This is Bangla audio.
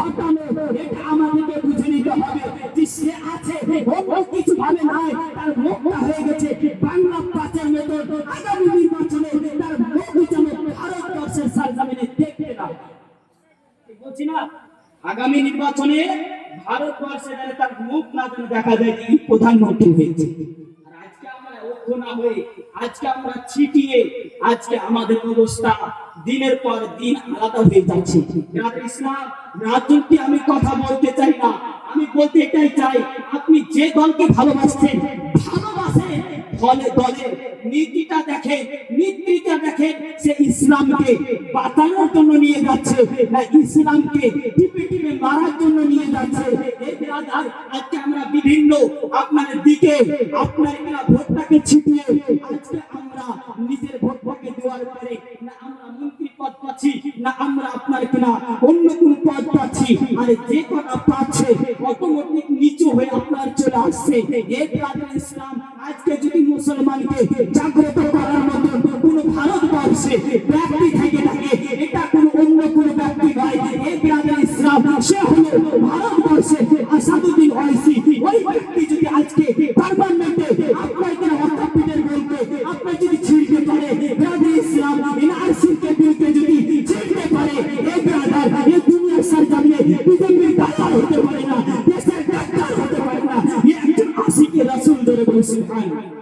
ঘটানো, এটা আমাদেরকে বুঝে নিতে হবে যে সে আছে অন্য কিছু ভাবে নাই, তার মুখটা হয়ে গেছে বাংলা প্রাচীর মতো। আগামী নির্বাচনে তার মুখ যেন ভারতবর্ষের সারজামিনে দেখতে না, বলছি না, আগামী নির্বাচনে ভারতবর্ষে তার মুখ না যেন দেখা যায় যে প্রধানমন্ত্রী হয়েছে। আর আজকে আমরা ঐক্য না হয়ে, আজকে আমরা ছিটিয়ে, আজকে আমাদের অবস্থা দিনের পর দিন আলাদা হয়ে যাচ্ছে। ইসলাম রাজনীতি আমি কথা বলতে চাই না, আমি বলতে এটাই চাই, আপনি যে দলকে ভালোবাসেন ফলে দলের নীতিটা দেখে, নীতিটা দেখে সে ইসলামকে বাঁচানোর জন্য নিয়ে যাচ্ছে না ইসলামকে টিপে টিপে মারার জন্য নিয়ে যাচ্ছে। আজকে আমরা বিভিন্ন আপনার দিকে আপনার ভোটটাকে ছিটিয়ে আজকে আমরা নিজের ভোটটাকে দেওয়ার পরে না আমরা মন্ত্রী পদ পাচ্ছি, না আমরা আপনার কিনা অন্য কোন পদ পাচ্ছি, আর যে কটা পাচ্ছে অটোমেটিক নিচু হয়ে আপনার চলে আসছে। ইসলাম আজকে যদি মুসলমানকে জাগ্রত করার মতো কোন ভারতবর্ষে ব্যক্তি থেকে থাকে, এটা কোন অন্য কোন ব্যক্তি নয়, ইসলাম সে হলো ভারতবর্ষে আসাদুদ্দিন ওয়াইসি। ওই ব্যক্তি যদি আজকে পার্লামেন্টে আপনার কিনা অর্থাৎ বলতে আপনার যদি ছিড়তে পারে, ইসলাম এনআরসিকে বিলকে যদি ছিড়তে পারে, এই দুনিয়ার সারজামিনে বিজেপির দালাল হতে পারে না, দেশের ডাক্তার হতে পারে না, একজন আশিকে রাসূল ধরে বলে সুবহানাল্লাহ।